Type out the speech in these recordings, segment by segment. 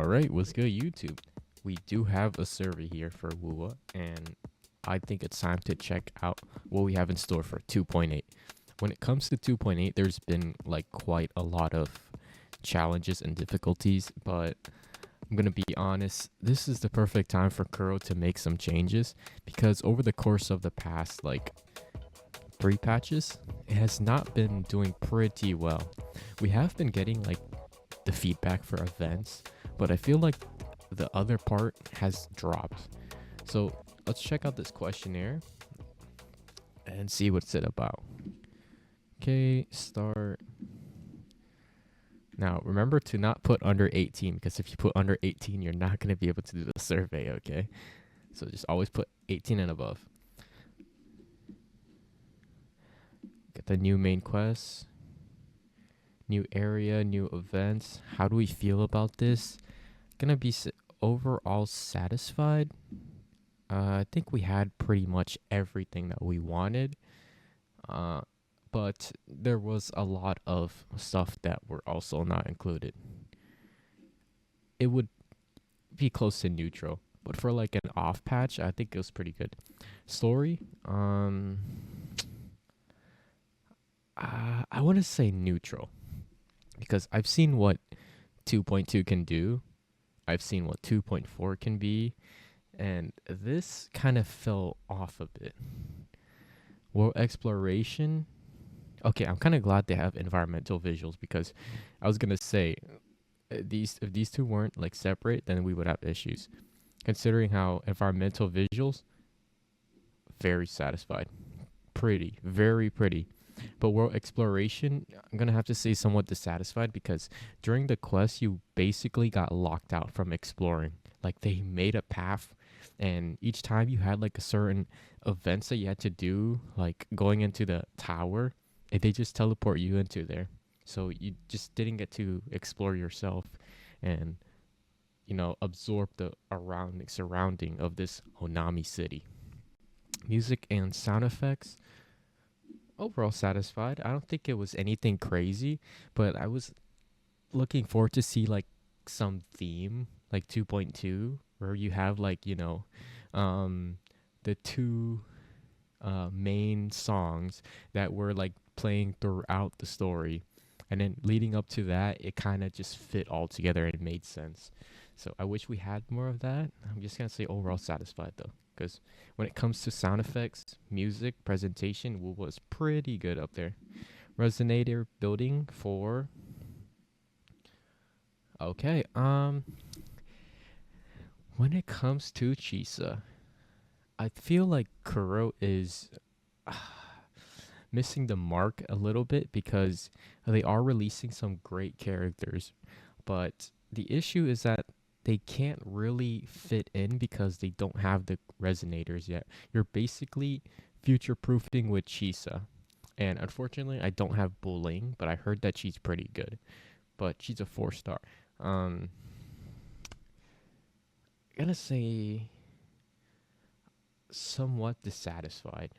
Alright, what's good, YouTube? We do have a survey here for WUA, and I think it's time to check out what we have in store for 2.8. When it comes to 2.8, there's been like quite a lot of challenges and difficulties, but I'm gonna be honest, this is the perfect time for Kuro to make some changes because over the course of the past like 3 patches, it has not been doing pretty well. We have been getting like the feedback for events, but I feel like the other part has dropped. So let's check out this questionnaire and see what's it about. Okay, start. Now remember to not put under 18 because if you put under 18, you're not going to be able to do the survey, okay? So just always put 18 and above. Get the new main quest, new area, new events. How do we feel about this? Gonna be overall satisfied. I think we had pretty much everything that we wanted. But there was a lot of stuff that were also not included. It would be close to neutral, but for like an off patch, I think it was pretty good. Story, I want to say neutral because I've seen what 2.2 can do. I've seen what 2.4 can be, and this kind of fell off a bit. World exploration. Okay, I'm kind of glad they have environmental visuals because I was gonna say if these two weren't like separate, then we would have issues. Considering how environmental visuals, very satisfied, pretty, very pretty. But world exploration, I'm gonna have to say somewhat dissatisfied because during the quest you basically got locked out from exploring. Like they made a path, and each time you had like a certain events that you had to do, like going into the tower, and they just teleport you into there. So you just didn't get to explore yourself and absorb the surrounding of this Honami city. Music and sound effects, overall satisfied. I don't think it was anything crazy, but I was looking forward to see like some theme like 2.2 where you have like the two main songs that were like playing throughout the story, and then leading up to that it kind of just fit all together and it made sense. So I wish we had more of that. I'm just gonna say overall satisfied though, because when it comes to sound effects, music, presentation, Wu was pretty good up there. Resonator building for okay. When it comes to Chisa, I feel like Kuro is missing the mark a little bit because they are releasing some great characters, but the issue is that they can't really fit in because they don't have the resonators yet. You're basically future proofing with Chisa. And unfortunately, I don't have Bullying, but I heard that she's pretty good. But she's a 4-star. I'm gonna say somewhat dissatisfied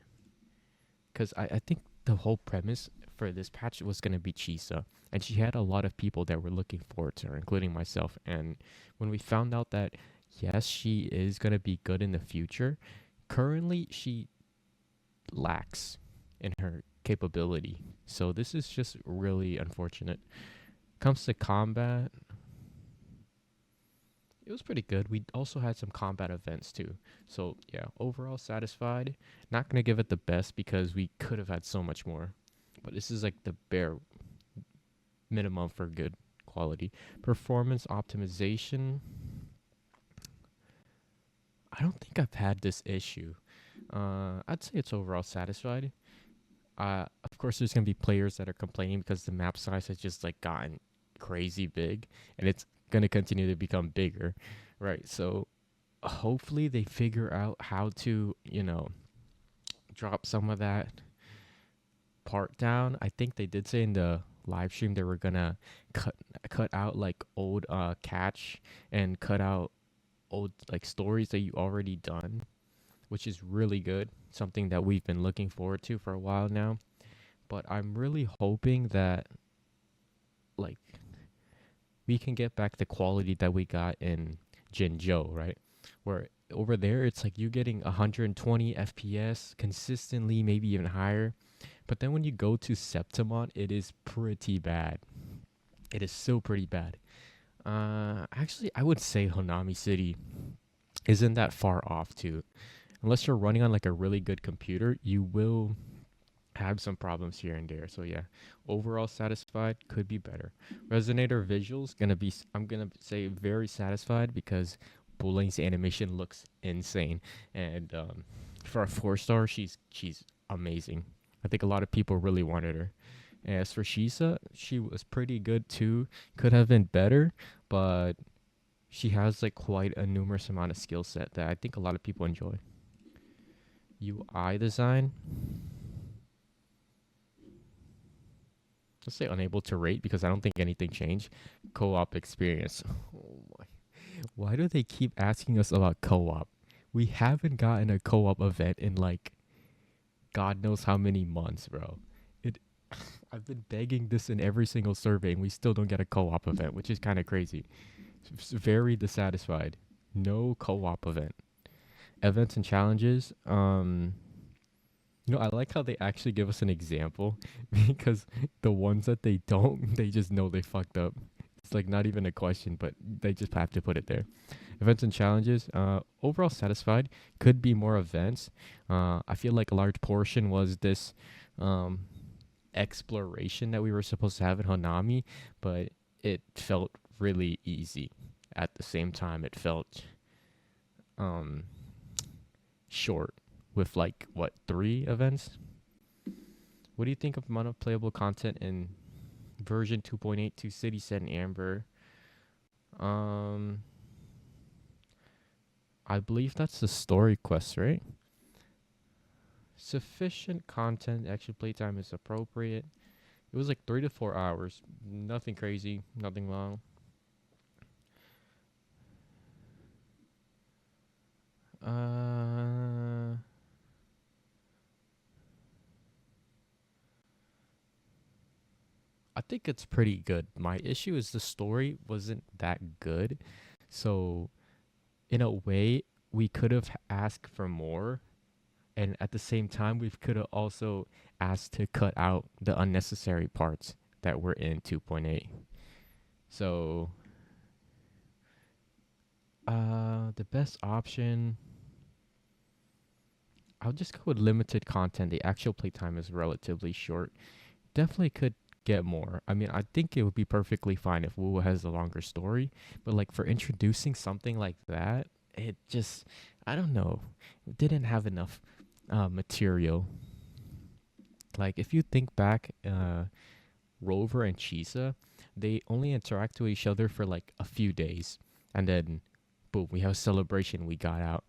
because I think the whole premise for this patch was going to be Chisa, and she had a lot of people that were looking forward to her, including myself. And when we found out that yes, she is going to be good in the future, currently she lacks in her capability. So this is just really unfortunate. Comes to combat, it was pretty good. We also had some combat events too. So yeah, overall satisfied. Not gonna give it the best because we could have had so much more. But this is like the bare minimum for good quality. Performance optimization. I don't think I've had this issue. I'd say it's overall satisfied. Of course, there's gonna be players that are complaining because the map size has just like gotten crazy big, and it's gonna continue to become bigger, right? So hopefully they figure out how to drop some of that part down. I think they did say in the live stream they were gonna cut out like old catch and cut out old like stories that you already done, which is really good, something that we've been looking forward to for a while now. But I'm really hoping that like we can get back the quality that we got in Jinzhou, right? Where over there it's like you're getting 120 FPS consistently, maybe even higher. But then when you go to Septimon, it is pretty bad. It is so pretty bad. Actually, I would say Honami City isn't that far off too. Unless you're running on like a really good computer, you will have some problems here and there. So yeah, overall satisfied, could be better. Resonator visuals gonna be I'm gonna say very satisfied because Buling's animation looks insane, and for a 4 star, she's amazing. I think a lot of people really wanted her. As for Shisa, she was pretty good too. Could have been better, but she has like quite a numerous amount of skill set that I think a lot of people enjoy. UI design, let's say unable to rate because I don't think anything changed. Co-op experience. Oh my. Why do they keep asking us about co-op? We haven't gotten a co-op event in like God knows how many months, bro. It I've been begging this in every single survey and we still don't get a co-op event, which is kind of crazy. Very dissatisfied. No co-op event. Events and challenges. I like how they actually give us an example because the ones that they don't, they just know they fucked up. It's like not even a question, but they just have to put it there. Events and challenges. Overall satisfied. Could be more events. I feel like a large portion was this um, exploration that we were supposed to have in Hanami, but it felt really easy. At the same time, it felt um, short with like what 3 events. What do you think of amount of playable content in version 2.82 City Set and Amber? Um, I believe that's the story quest, right? Sufficient content. Actual playtime is appropriate. It was like 3 to 4 hours. Nothing crazy. Nothing long. Uh, I think it's pretty good. My issue is the story wasn't that good. So, in a way, we could have asked for more. And at the same time, we could have also asked to cut out the unnecessary parts that were in 2.8. So, the best option, I'll just go with limited content. The actual playtime is relatively short. Definitely could get more. I mean, I think it would be perfectly fine if Wu has a longer story, but like for introducing something like that, it just, I don't know, it didn't have enough material. Like if you think back, Rover and Chisa, they only interact with each other for like a few days, and then boom, we have a celebration. We got out.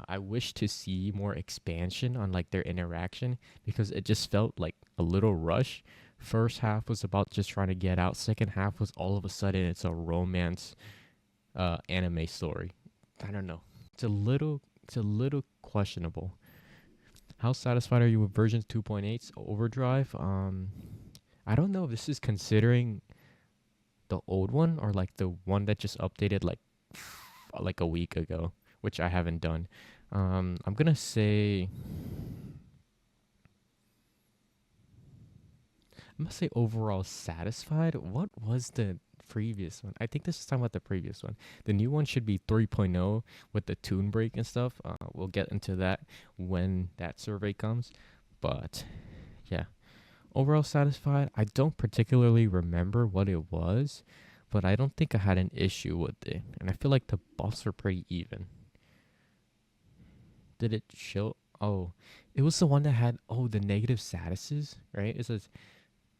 I wish to see more expansion on like their interaction because it just felt like a little rush. First half was about just trying to get out. Second half was all of a sudden it's a romance anime story. I don't know. It's a little questionable. How satisfied are you with version 2.8's Overdrive? I don't know if this is considering the old one or like the one that just updated like a week ago, which I haven't done. I'm gonna say overall satisfied. What was the previous one? I think this is talking about the previous one. The new one should be 3.0 with the tune break and stuff. We'll get into that when that survey comes. But yeah, overall satisfied. I don't particularly remember what it was, but I don't think I had an issue with it. And I feel like the buffs were pretty even. Did it show? Oh, it was the one that had the negative statuses, right? It says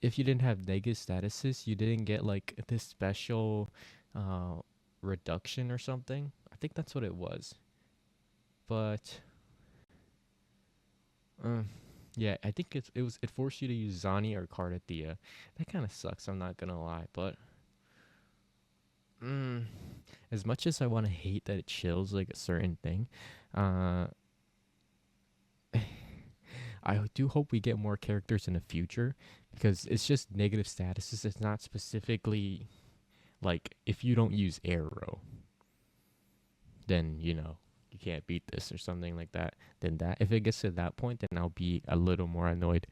if you didn't have negative statuses, you didn't get like this special uh, reduction or something. I think that's what it was. But uh, yeah, I think it forced you to use Zani or Cardathea. That kind of sucks. I'm not gonna lie, but mm, as much as I want to hate that it chills like a certain thing, uh, I do hope we get more characters in the future because it's just negative statuses. It's not specifically like if you don't use arrow, then you can't beat this or something like that. Then that if it gets to that point, then I'll be a little more annoyed.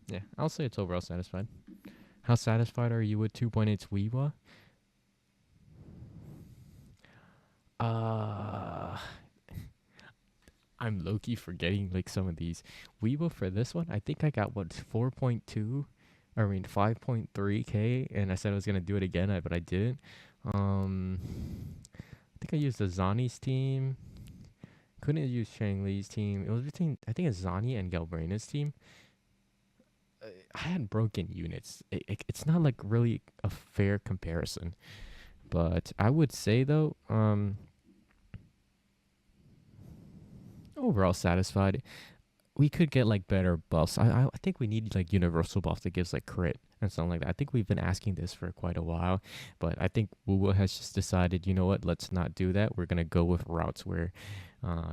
Yeah, I'll say it's overall satisfied. How satisfied are you with 2.8's Weewa? Uh, I'm low-key forgetting like some of these. Weewa for this one, I think I got what 4.2, I mean 5.3k, and I said I was gonna do it again, but I didn't. I think I used the Zani's team. Couldn't use Shang Li's team. It was between I think it's Zani and Galbraina's team. I had broken units. It's not like really a fair comparison, but I would say though, overall satisfied. We could get like better buffs. I think we need like universal buff that gives like crit and something like that. I think we've been asking this for quite a while, but I think Wuwa has just decided, you know what, let's not do that. We're gonna go with routes where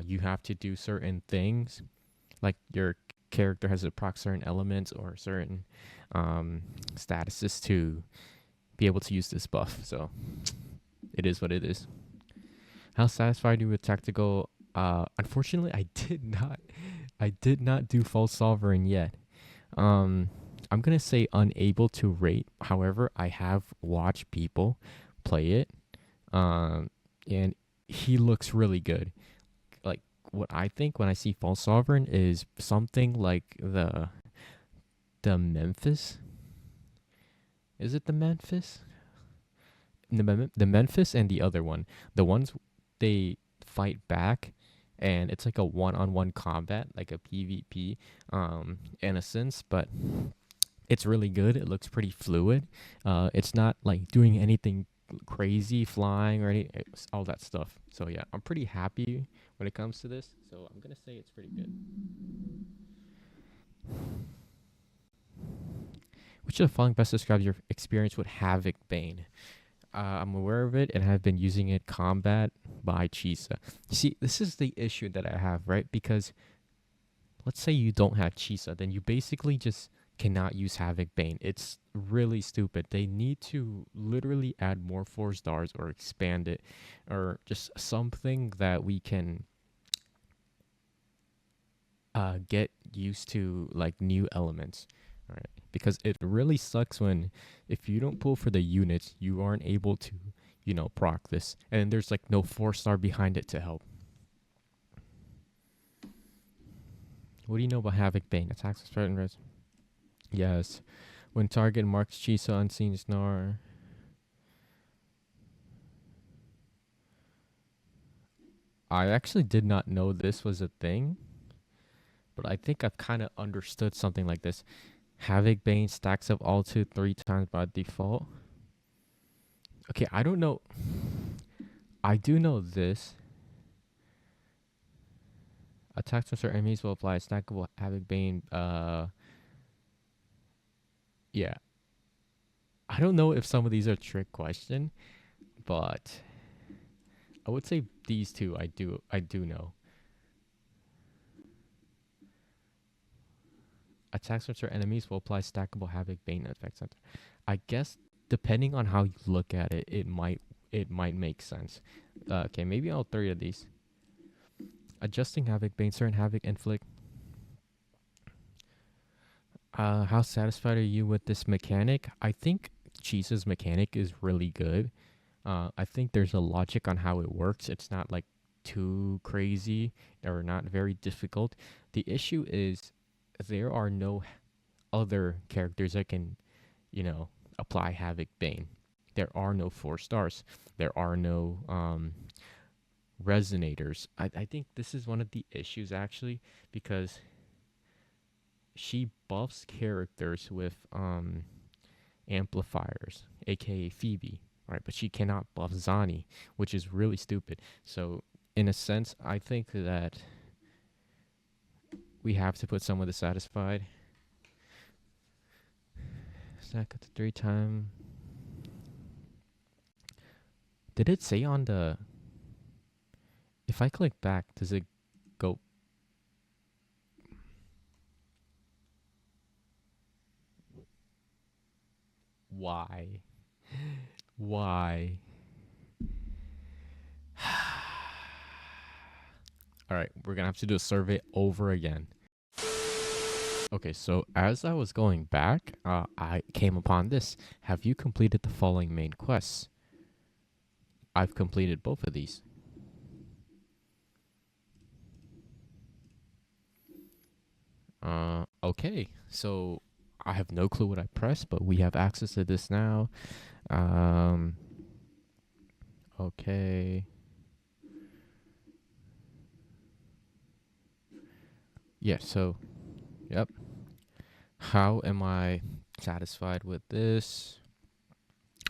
you have to do certain things, like your character has to proc certain elements or certain statuses to be able to use this buff. So it is what it is. How satisfied are you with tactical? Unfortunately, I did not do false sovereign yet. I'm gonna say unable to rate. However, I have watched people play it, and he looks really good. Like what I think when I see false sovereign is something like the Memphis. Is it the Memphis? The Memphis and the other one. The ones they fight back, and it's like a one-on-one combat, like a PvP, in a sense, but it's really good. It looks pretty fluid. It's not like doing anything crazy, flying or all that stuff. So yeah, I'm pretty happy when it comes to this. So I'm gonna say it's pretty good. Which of the following best describes your experience with Havoc Bane? I'm aware of it and have been using it combat by Chisa. See, this is the issue that I have, right? Because let's say you don't have Chisa, then you basically just cannot use Havoc Bane. It's really stupid. They need to literally add more 4 stars or expand it or just something that we can get used to, like new elements, right? Because it really sucks when if you don't pull for the units, you aren't able to, proc this, and there's like no 4-star behind it to help. What do you know about Havoc Bane? Attacks with certain res. Yes. When target marks Chisa unseen Snar. I actually did not know this was a thing, but I think I've kind of understood something like this. Havoc Bane stacks up all 3 times by default. Okay, I don't know. I do know this. Attacks from certain enemies will apply stackable Havoc Bane. Yeah. I don't know if some of these are trick question, but I would say these two I do know. Attacks from certain enemies will apply stackable Havoc Bane effects. I guess depending on how you look at it, it might make sense. Okay, maybe all 3 of these. Adjusting Havoc Bane, certain Havoc inflict. How satisfied are you with this mechanic? I think Chisa's mechanic is really good. I think there's a logic on how it works. It's not like too crazy or not very difficult. The issue is there are no other characters that can, apply Havoc Bane. There are no 4-stars. There are no resonators. I think this is one of the issues actually, because she buffs characters with amplifiers, aka Phoebe, right? But she cannot buff Zani, which is really stupid. So in a sense, I think that we have to put someone dissatisfied. Stack up to 3 times. Did it say on the... If I click back, does it go... Why? Why? All right, we're gonna have to do a survey over again. Okay, so as I was going back, I came upon this. Have you completed the following main quests? I've completed both of these. Okay, so I have no clue what I pressed, but we have access to this now. Um, okay. Yeah, so, yep. How am I satisfied with this?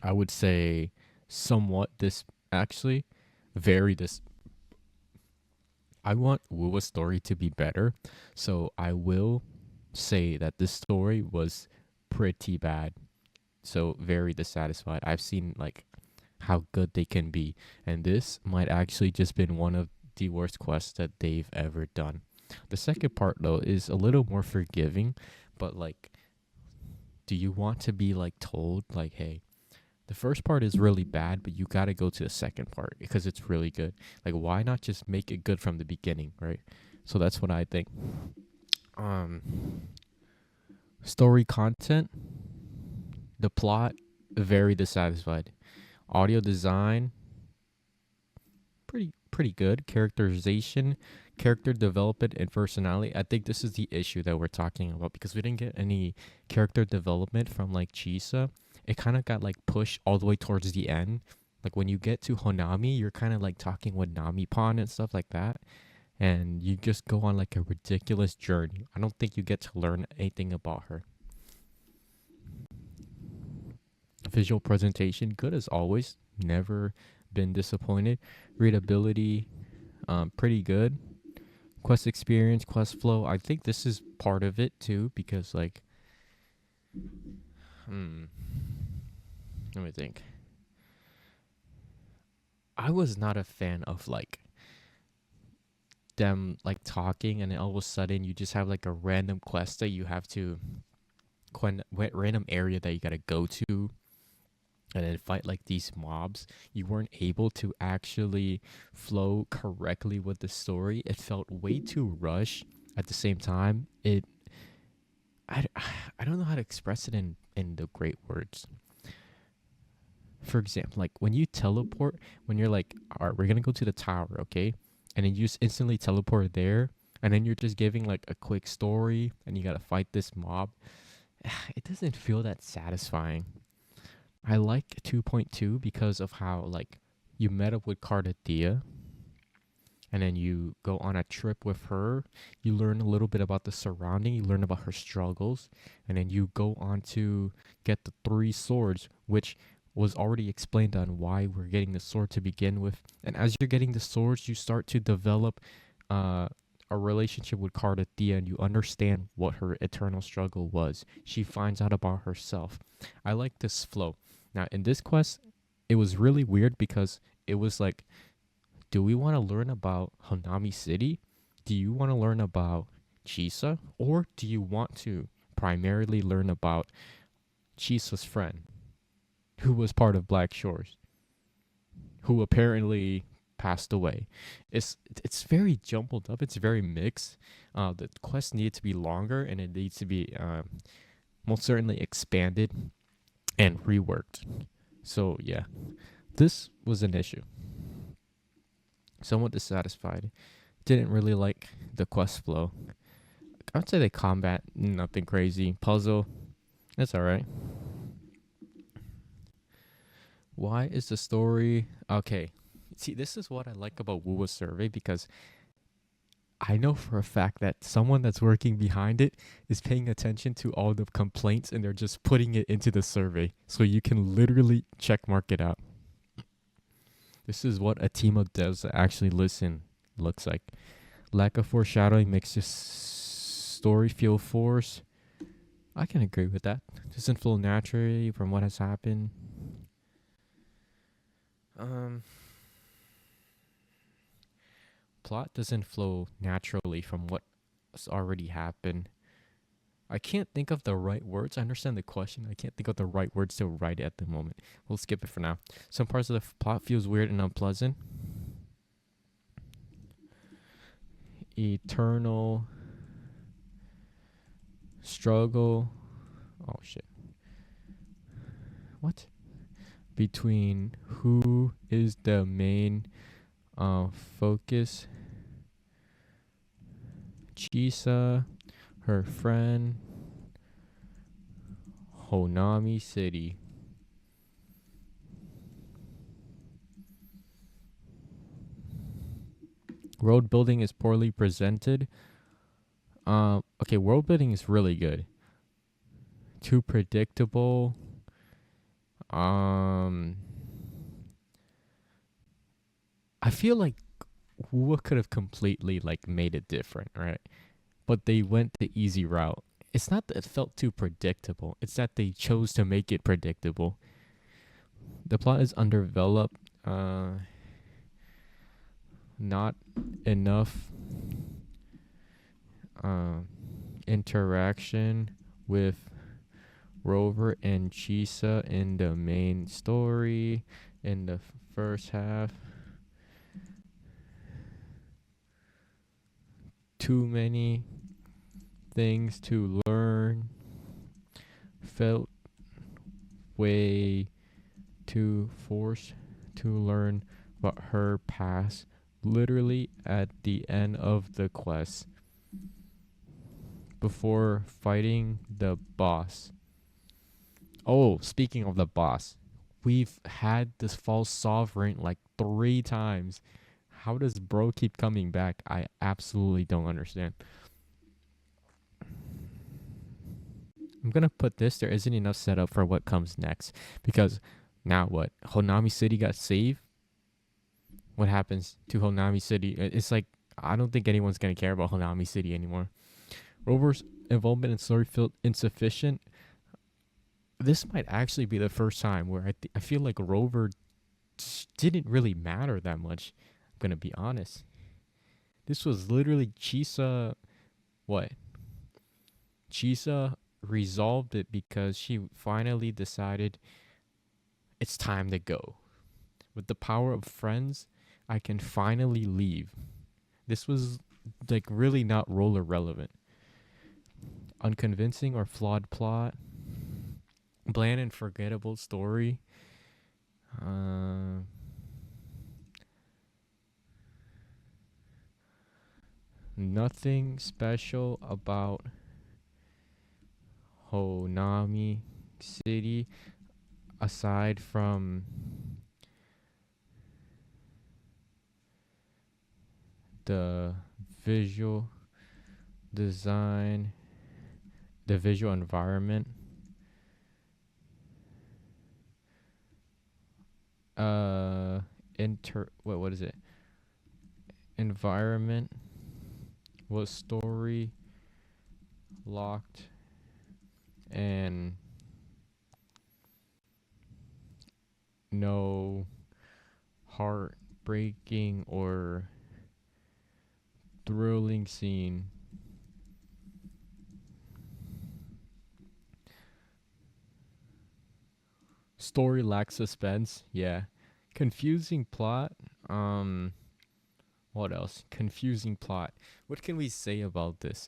I would say somewhat this, actually, very this. I want Wua's story to be better, so I will say that this story was pretty bad. So very dissatisfied. I've seen like how good they can be, and this might actually just been one of the worst quests that they've ever done. The second part though is a little more forgiving, but like, do you want to be like told like, hey, the first part is really bad, but you got to go to the second part because it's really good. Like, why not just make it good from the beginning, right? So that's what I think. Um, Story content, the plot, very dissatisfied. Audio design, pretty good. Characterization, character development, and personality. I think this is the issue that we're talking about because we didn't get any character development from like Chisa. It kind of got like pushed all the way towards the end. Like when you get to Honami, you're kind of like talking with Nami Pon and stuff like that. And you just go on like a ridiculous journey. I don't think you get to learn anything about her. Visual presentation, good as always. Never been disappointed. Readability, pretty good. Quest experience, quest flow. I think this is part of it too because like, let me think. I was not a fan of like them like talking and then all of a sudden you just have like a random quest that you have to random area that you gotta go to and then fight like these mobs. You weren't able to actually flow correctly with the story. It felt way too rushed. At the same time, I, I don't know how to express it in the great words. For example, like when you teleport, when you're like, all right, we're gonna go to the tower, okay, and then you just instantly teleport there, and then you're just giving like a quick story, and you gotta fight this mob. It doesn't feel that satisfying. I like 2.2 because of how like you met up with Cardathea and then you go on a trip with her. You learn a little bit about the surrounding, you learn about her struggles, and then you go on to get the three swords, which was already explained on why we're getting the sword to begin with. And as you're getting the swords, you start to develop a relationship with Cardathea and you understand what her eternal struggle was. She finds out about herself. I like this flow. Now, in this quest, it was really weird because it was like, do we want to learn about Hanami City? Do you want to learn about Chisa? Or do you want to primarily learn about Chisa's friend, who was part of Black Shores, who apparently passed away? It's very jumbled up. It's very mixed. The quest needed to be longer, and it needs to be most certainly expanded and reworked. So yeah, this was an issue. Somewhat dissatisfied. Didn't really like the quest flow. I'd say the combat, nothing crazy. Puzzle, that's alright. Why is the story okay? See, this is what I like about Wuwa Survey because I know for a fact that someone that's working behind it is paying attention to all the complaints and they're just putting it into the survey. So you can literally check mark it out. This is what a team of devs that actually listen looks like. Lack of foreshadowing makes this story feel forced. I can agree with that. Doesn't flow naturally from what has happened. Um, Plot doesn't flow naturally from what's already happened. I can't think of the right words. I understand the question. I can't think of the right words to write at the moment. We'll skip it for now. Some parts of the plot feels weird and unpleasant. Eternal struggle. Oh shit. What? Between who is the main focus? Chisa, her friend, Honami City. World building is poorly presented. Okay, world building is really good. Too predictable. I feel like Hua could have completely like made it different, right? But they went the easy route. It's not that it felt too predictable. It's that they chose to make it predictable. The plot is underdeveloped. Not enough interaction with Rover and Chisa in the main story in the first half. Too many things to learn. Felt way too forced to learn about her past literally at the end of the quest before fighting the boss. Oh, speaking of the boss, we've had this false sovereign like 3 times. How does bro keep coming back? I absolutely don't understand. I'm gonna put this. There isn't enough setup for what comes next because now what? Honami City got saved. What happens to Honami City? It's like I don't think anyone's gonna care about Honami City anymore. Rover's involvement in story felt insufficient. This might actually be the first time where I feel like Rover didn't really matter that much. I'm gonna be honest. This was literally Chisa. What? Chisa resolved it because she finally decided it's time to go. With the power of friends, I can finally leave. This was like really not roller relevant. Unconvincing or flawed plot. Bland and forgettable story. Nothing special about Honami City aside from the visual design, the visual environment. What is it? Environment was story locked and no heartbreaking or thrilling scene. Story lacks suspense. Yeah. Confusing plot. What else? Confusing plot. What can we say about this?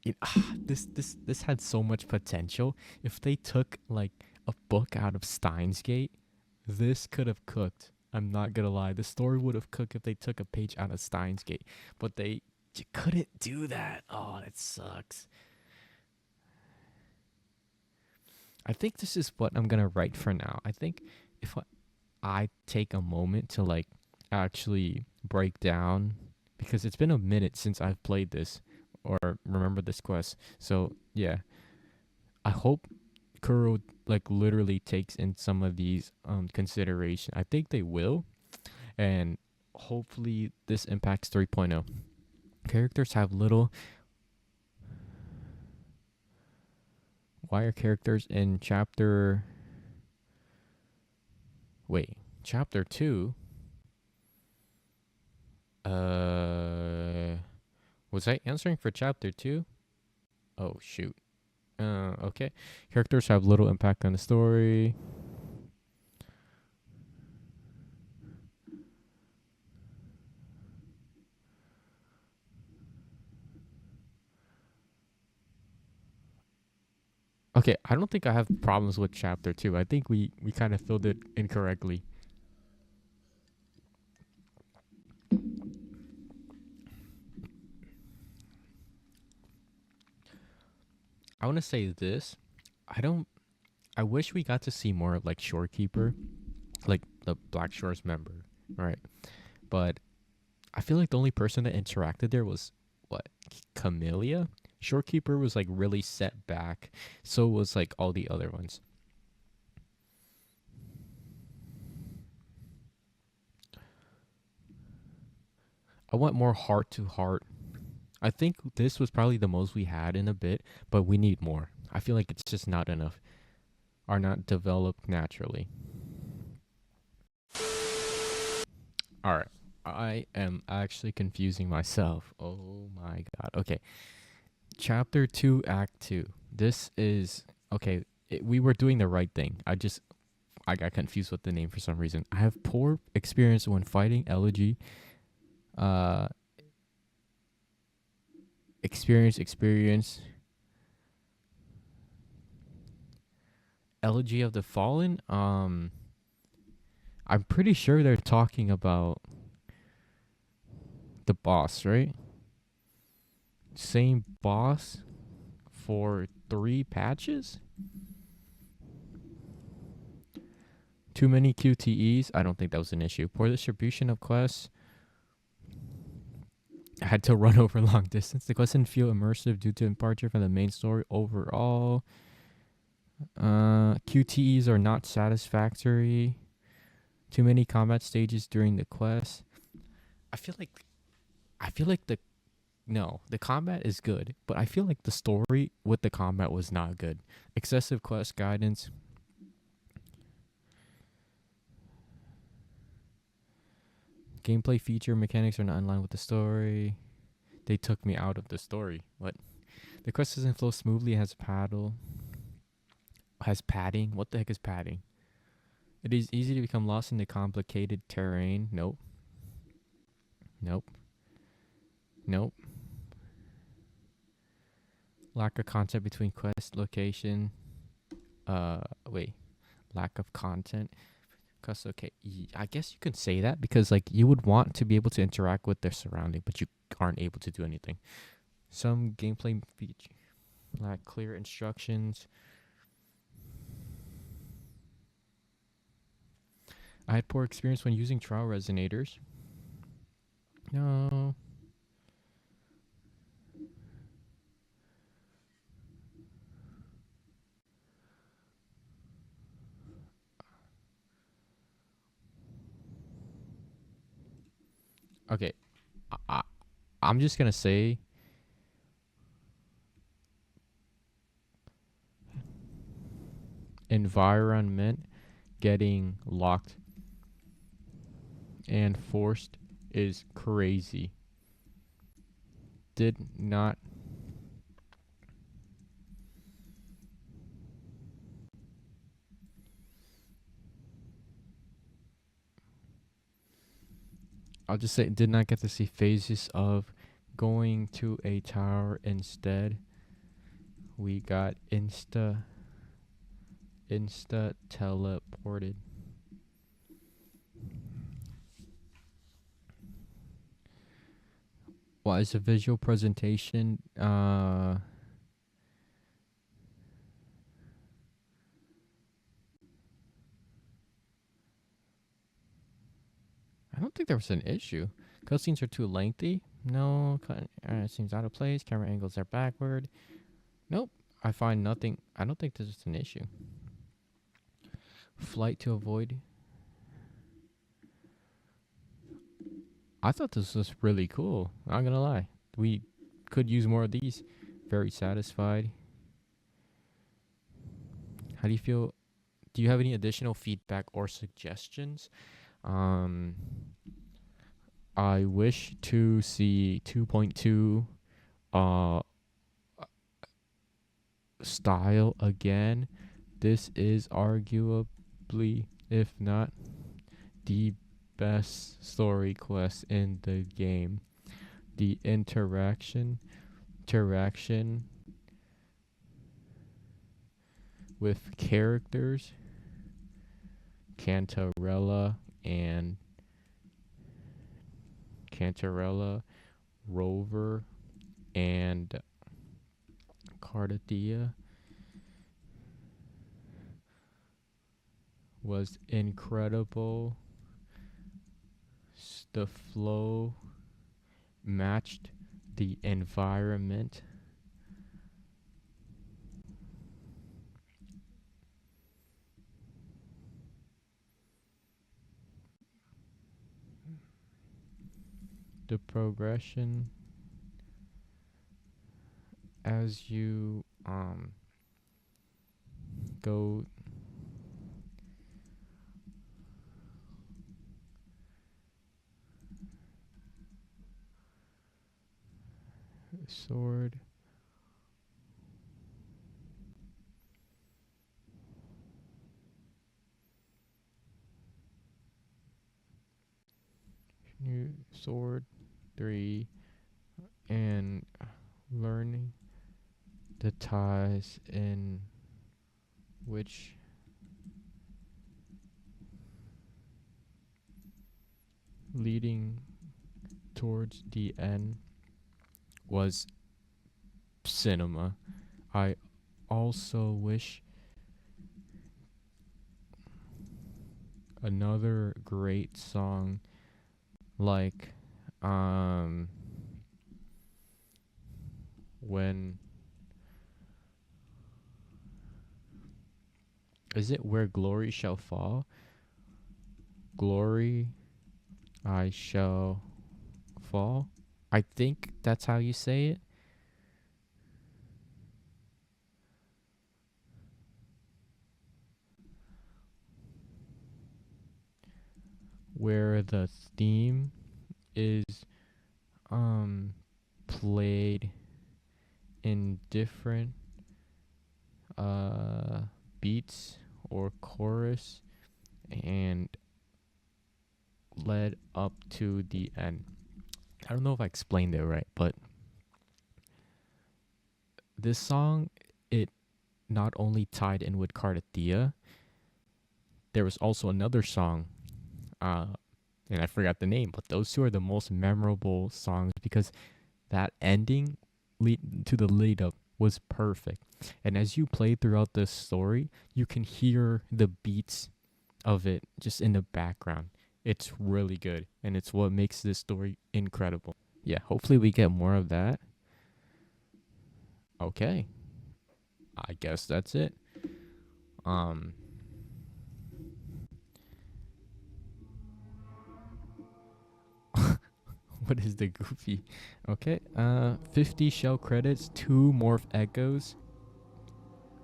This had so much potential. If they took like a book out of Steins Gate, this could have cooked. I'm not gonna lie. The story would have cooked if they took a page out of Steins Gate, but they couldn't do that. Oh, that sucks. I think this is what I'm gonna write for now. I think if I take a moment to like actually break down, because it's been a minute since I've played this or remember this quest. So yeah, I hope Kuro like literally takes in some of these consideration. I think they will, and hopefully this impacts 3.0. Characters have little. Why are characters in chapter? Wait, chapter 2 Was I answering for chapter 2? Oh, shoot. Okay. Characters have little impact on the story. Okay, I don't think I have problems with chapter 2. I think we kind of filled it incorrectly. I want to say this. I don't. I wish we got to see more of like Shorekeeper, like the Black Shores member, right? But I feel like the only person that interacted there was what, Camellia. Shorekeeper was like really set back. So was like all the other ones. I want more heart to heart. I think this was probably the most we had in a bit, but we need more. I feel like it's just not enough. Are not developed naturally. All right. I am actually confusing myself. Oh my god. Okay. Chapter 2, Act 2. This is okay. We were doing the right thing. I got confused with the name for some reason. I have poor experience when fighting elegy. Uh experience. Elegy of the Fallen. I'm pretty sure they're talking about the boss, right? Same boss for 3 patches? Too many QTEs? I don't think that was an issue. Poor distribution of quests. I had to run over long distance. The quests didn't feel immersive due to departure from the main story overall. QTEs are not satisfactory. Too many combat stages during the quest. I feel like the combat is good, but I feel like the story with the combat was not good. Excessive quest guidance. Gameplay feature mechanics are not in line with the story. They took me out of the story. What? The quest doesn't flow smoothly. It has paddle. Has padding. What the heck is padding? It is easy to become lost in the complicated terrain. Nope. Nope. Nope. Lack of content between quest location. Wait. Lack of content. Cause okay, I guess you can say that because like you would want to be able to interact with their surrounding, but you aren't able to do anything. Some gameplay feature lack clear instructions. I had poor experience when using trial resonators. No. Okay. I, I'm just gonna say environment getting locked and forced is crazy. Did not. I'll just say did not get to see phases of going to a tower. Instead, we got insta teleported. Why is a visual presentation I don't think there was an issue. Cutscenes are too lengthy. No, it seems out of place. Camera angles are backward. Nope. I find nothing. I don't think this is an issue. Flight to avoid. I thought this was really cool. Not gonna lie. We could use more of these. Very satisfied. How do you feel? Do you have any additional feedback or suggestions? I wish to see 2.2 uh style again. This is arguably, if not the best story quest in the game. The interaction with characters, Cantarella and Rover, and Cardathia was incredible. The flow matched the environment. The progression as you go sword, new sword 3, and learning the ties in which leading towards the end was cinema. I also wish another great song like when is it Where Glory Shall Fall? Glory I Shall Fall. I think that's how you say it. Where the theme is played in different beats or chorus and led up to the end. I don't know if I explained it right, but this song, it not only tied in with Cardathia, there was also another song, and I forgot the name, but those two are the most memorable songs because that ending to the lead up was perfect. And as you play throughout the story, you can hear the beats of it just in the background. It's really good, and it's what makes this story incredible. Yeah, hopefully we get more of that. Okay. I guess that's it. What is the goofy? Okay. 50 shell credits, 2 morph echoes.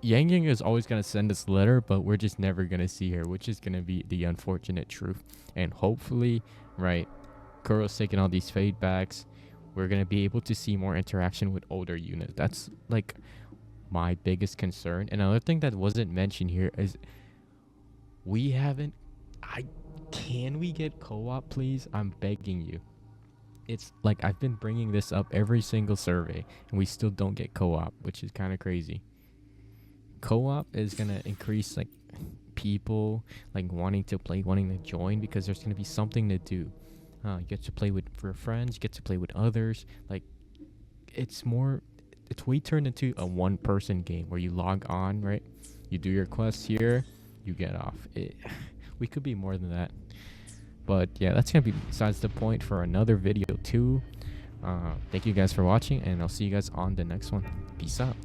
Yang Yang is always gonna send us a letter, but we're just never gonna see her, which is gonna be the unfortunate truth. And hopefully, right, Kuro's taking all these feedbacks. We're gonna be able to see more interaction with older units. That's like my biggest concern. And another thing that wasn't mentioned here is we haven't. Can we get co-op, please? I'm begging you. It's like I've been bringing this up every single survey, and we still don't get co-op, which is kind of crazy. Co-op is gonna increase like people like wanting to play, wanting to join, because there's gonna be something to do. You get to play with your friends, you get to play with others. Like it's way turned into a one-person game where you log on, right? You do your quests here, you get off. We could be more than that. But yeah, that's gonna be besides the point for another video too. Thank you guys for watching, and I'll see you guys on the next one. Peace out.